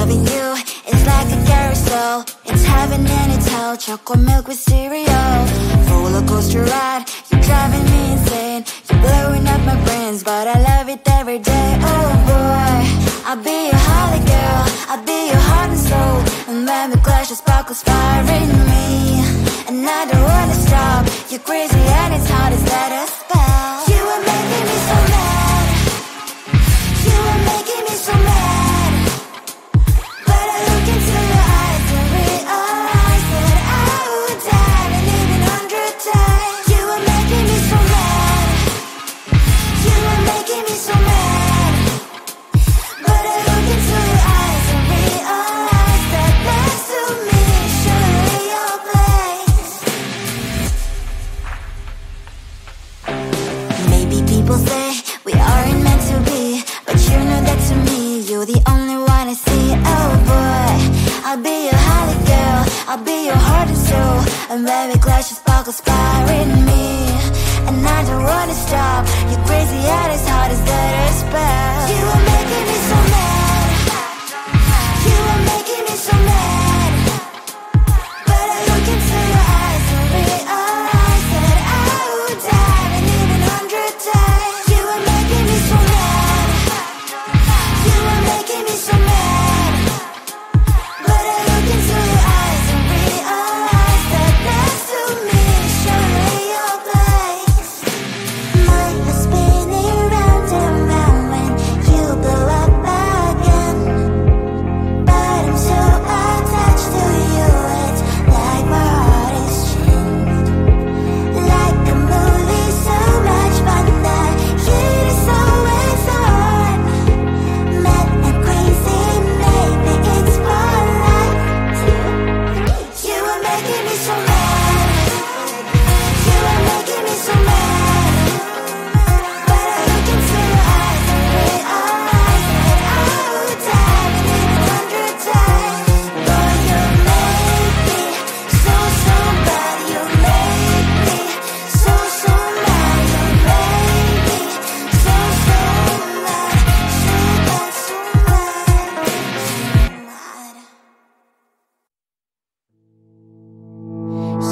Loving you is like a carousel. It's heaven and it's hell. Chocolate milk with cereal. Roller coaster ride, you're driving me insane. You're blowing up my brains, but I love it every day. Oh boy, I'll be your holly girl, I'll be your heart and soul. And when we clash, the sparkles fire in me. And I don't wanna stop. You're crazy and it's hard as that a spell. You are making me so mad. You are making me so mad. But I look into your eyes and realize that I would die and even 100 times. You are making me so mad. You are making me so mad. But I look into your eyes and realize that next to me is surely your place. Maybe people say we aren't meant to be, but you know that to me, you're the only one I see. Oh boy, I'll be your holly girl, I'll be your heart and soul. And when we clash, the sparkles fire in me. And I don't wanna stop. You're crazy and as hard as that a spell. You are making me so mad. You are making me so mad. But I look into your eyes and realize that I would die and even 100 times. You are making me so mad. You are making me so mad. But I look into your eyes and realize that next to me is surely your place. Mind was spinning round and round when you blow up again. But I'm so attached to you, it's like my heart is chained. Like a movie, so much fun that heat is always on. Mad and crazy, maybe it's polite. You are making me so mad. You are making me so mad. But I look into your eyes and realize that I would die and even 100 times. Boy, you make me so, so bad. You make me so, so mad. You make me so, so mad. So bad, so mad.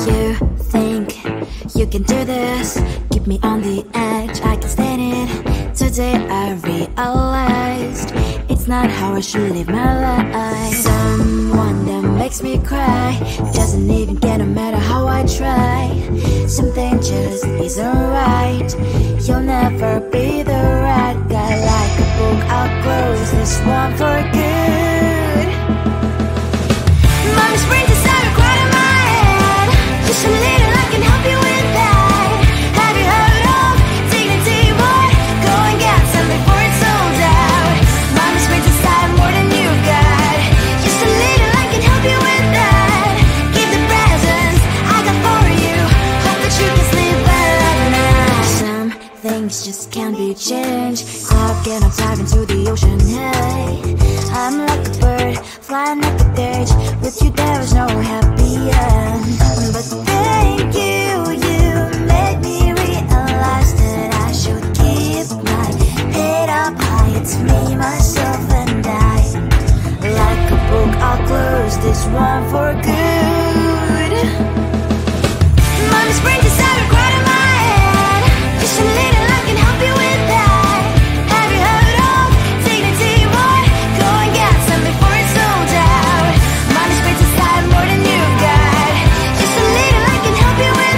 You think you can do this, keep me on the edge, I can stand it. Today I realized it's not how I should live my life. Someone that makes me cry doesn't even get no matter how I try. Something just isn't right. You'll never be the right guy. Like a book, I'll close this one for good. Mommy's brain decided quite in my head. Just a little, I can help you with that. Have you heard of dignity, boy? Go and get some before it's sold out. Mommy's brain decided more than you got. Just a little, I can help you with that. Give the presents I got for you. Hope that you can sleep well at night. Some things just can't be changed. Clock and I'm diving to the ocean. Hey, I'm like a bird flying like a cage. With you there is no happy end. But thank you, you made me realize that I should keep my head up high. It's me, myself and I. Like a book, I'll close this one for good. Mommy's brain decided quite in my head. Just a little, I can help you with that. Have you heard of dignity, boy? Go and get some before it's sold out. Mommy's brain decided more than you got. Just a little, I can help you with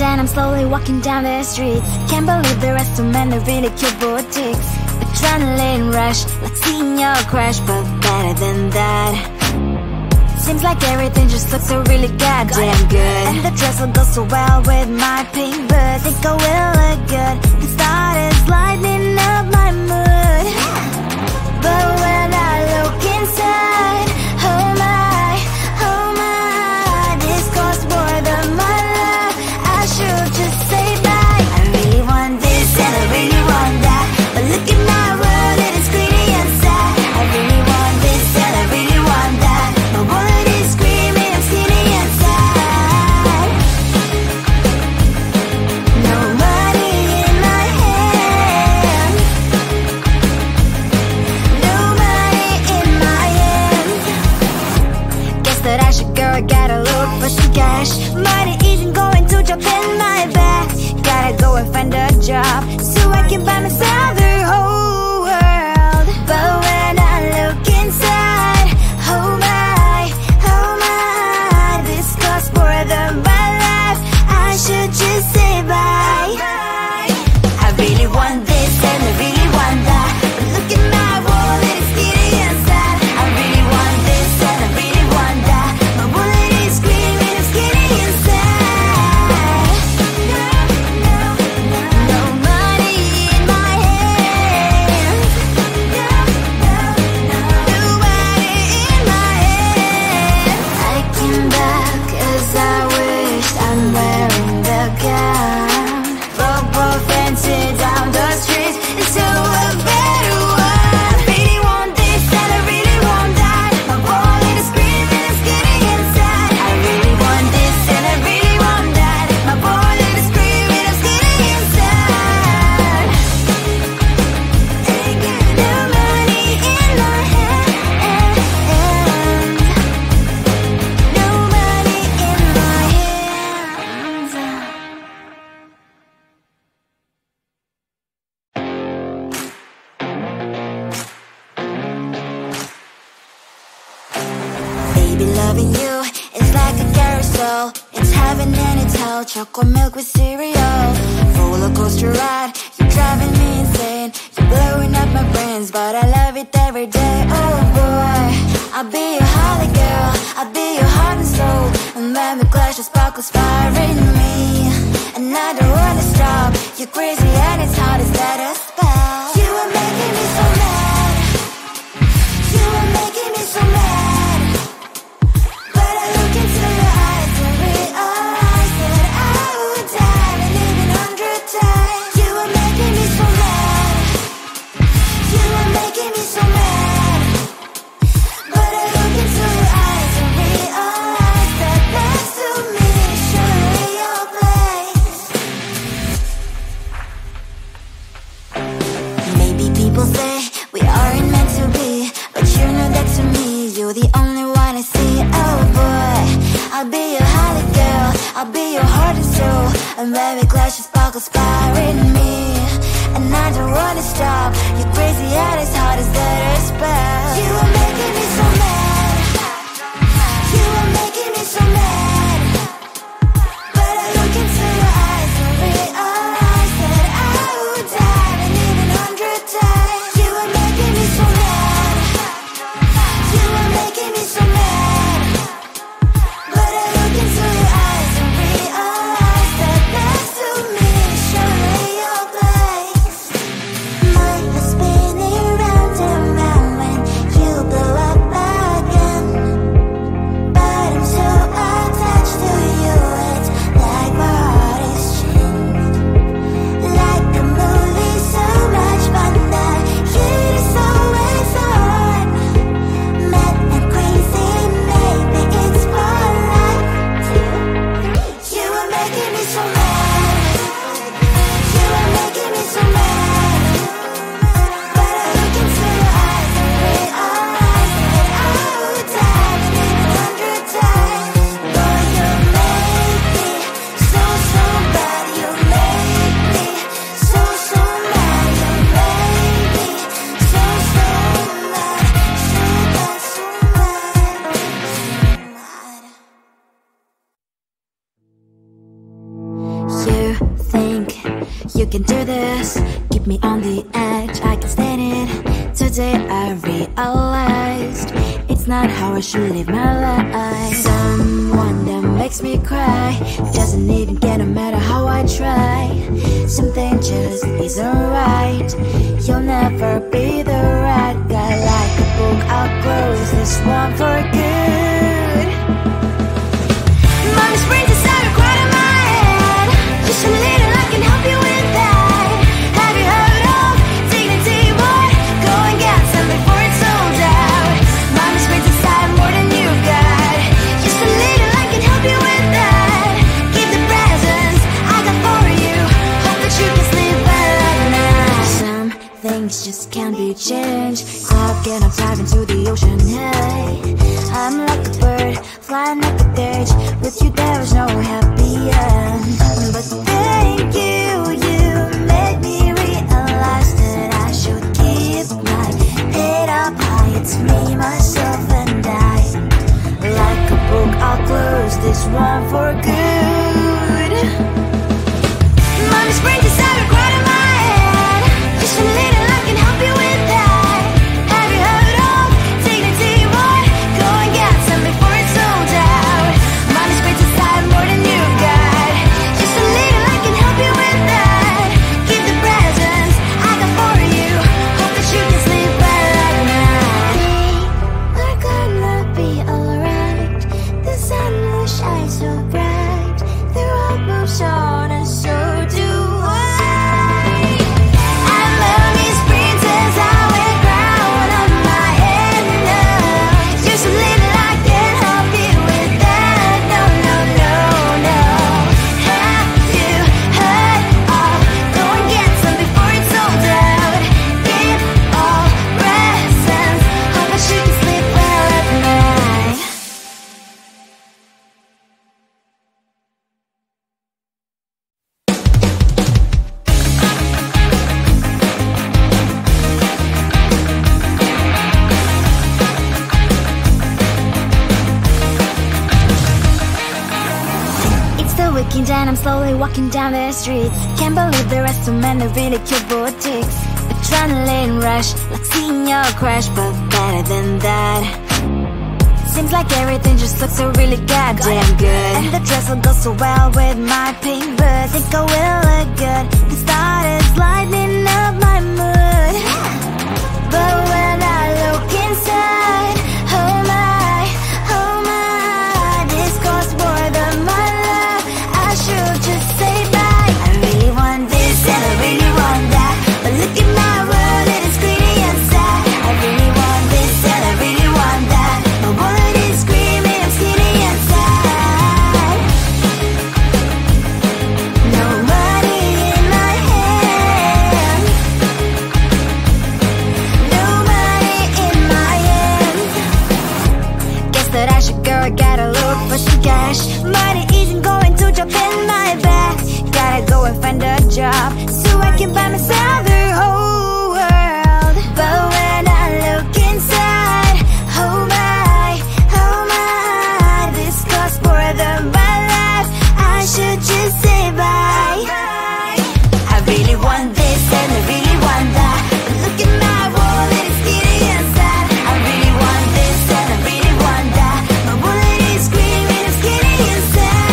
then I'm slowly walking down the streets. Can't believe there are so many really cute boutiques. Adrenaline rush, like seeing your crush, but better than that. Seems like everything just looks so really goddamn good. And the dress will go so well with my pink boots. Think I will look good. The start is lighting up my mood. But when I look inside, oh my, this costs more than my love. I should just say bye. I really want this and I really want that, but look at my world, it is greedy and sad. I really want this and I really want that, my wallet is screaming, I'm skinny and sad. No money in my hand, no money in my hand. Guess that I should go, I gotta look for some cash. Money isn't going to drop in my bag. Gotta go and find a job so I can buy myself the whole world. But when I look inside, oh my, this costs more than my life. I should just say bye. I really want this and I really want that, but look at my wallet, it's skinny and sad. I really want this and I really want that, my wallet is screaming, I'm skinny and sad. No money in my hand, no money in my hand. I came back as I wished, I'm wearing the gown. Robo fancy down the streets into a better one. I really want this and I really want that, my wallet is screaming, it's getting inside. I really want this and I really want that, my wallet is screaming, it's getting inside. Ain't got no money in my hand, no money in my hands. Baby, loving you is like a carousel. It's heaven and it's hell, chocolate milk with cereal. Roller coaster ride, you're driving me insane. You're blowing up my brains, but I love it every day. Oh boy, I'll be your holly girl, I'll be your heart and soul. And when we clash, the sparkles fire in me, and I don't wanna stop. You're crazy and it's hard as that a spell. You are making me so mad, you are making me so mad. But I look into your eyes and realize that I would die and even 100 times. You are making me so mad, you are making me so mad. But I look into your eyes and realize that next to me is surely your place. Maybe people say we aren't meant to be, but you know that to me, you're the only one I see. Oh boy, I'll be your holly girl, I'll be your heart and soul. And when we clash, the sparkles fire in me, and I don't wanna stop. You're crazy and it's hard as that a spell. You are making me so mad, you are making me so mad. But I look into your eyes and realize that I would die and even 100 times. You are making me so mad, you are making me so mad. But I look into your eyes and realize that next to me me on the edge, I can't stand it. Today I realized it's not how I should live my life. Someone that makes me cry doesn't even get no matter how I try. Something just isn't right. You'll never be the right guy. Like a book, I'll close this one for good. Mommy's brains inside are quite in my head. Just a little, I can help you with that. Have you heard of dignity, boy? Go and get some before it's sold out. Mommy's brains inside more than you've got. Just a little, I can help you with that. Keep the presents I got for you. Hope that you can sleep well at night. Some things just can't be changed. Cloud and I'm diving to the ocean, hey. I'm like a bird, flying like a cage. With you there was no happy end. But thank you, you made me realize that I should keep my head up high. It's me, myself and I. Like a book, I'll close this one for good. Mommy's brains inside are quite in my head. Just a little, I can help you with that. Have you heard of dignity, boy? Go and get some before it's sold out. Mommy's brains inside more than you've got. Just a little, I can help you with that. Keep the presents I got for you. Hope that you can sleep well at night. We're gonna be alright. The sun will shine so bright. The road moves on and so do I. And mommy's princess, I will crown on my head now. Just a little, I can help you with that. No, no, no, no. Have you heard of? Go and get some before it's sold out. Give all presents. Hope that you can sleep well at night. It's the weekend and I'm slowly walking down the streets. Can't believe there are so many really cute boutiques. Adrenaline rush, like seeing your crush, but better than that. Seems like everything just looks so really goddamn good. And the dress will go so well with my pink boots. Think I will look good. The start is lighting up my mood. But when I look inside, oh my, this costs more than my love. I should just say bye. I really want this and I really want that, but look at my world, it is pretty inside. I really want this and I really want that. My wallet is screaming, I'm skinny inside. No money in my hand. No money in my hand. Guess that I should go, I gotta look for some cash. Money isn't going to drop in my bag. Gotta go and find a job so I can buy myself the whole world. But when I look inside, oh my, this costs more than my life. I should just say bye. I really want this and I really want that, but look at my wallet, it's skinny inside. I really want this and I really want that. My wallet is screaming, I'm skinny inside.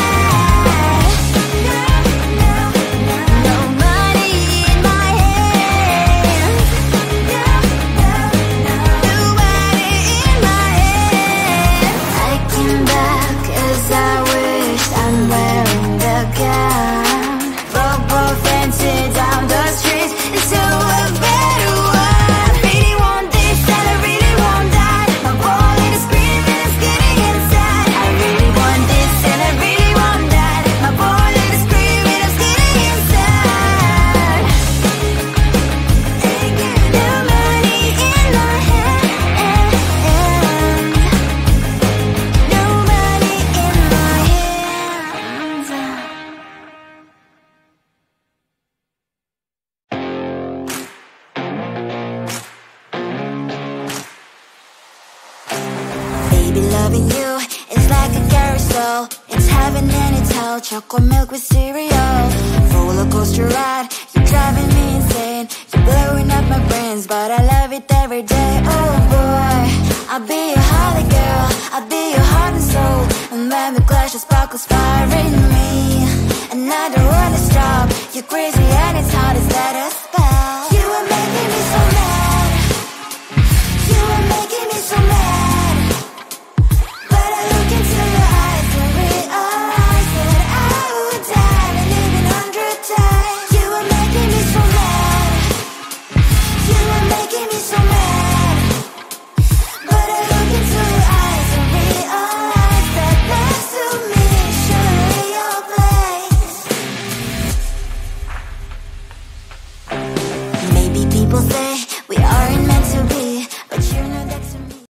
No money in my hand. No money in my hand. I came back as I wished. I'm wearing the gown. Broke fancy down the streets into a better one. Really want this and I really want that. My wallet is screaming, it's getting inside. I really want this and I really want that. My wallet is screaming, it's getting inside. No money in my hand. No money in my hands. Baby, loving you is like a carousel. It's heaven and it's hell. Chocolate milk with cereal. Roller coaster ride, you're driving me insane. blowing up my brains, but I love it every day. Oh boy, I'll be your holly girl, I'll be your heart and soul. And when we clash, the sparkles fire in me, and I don't wanna stop. You're crazy and it's hard as let a spell. You are making me so mad, you are making me so mad. But I look into your eyes and realize that I would die and even 100 times. You are making me so mad, you are making me so mad.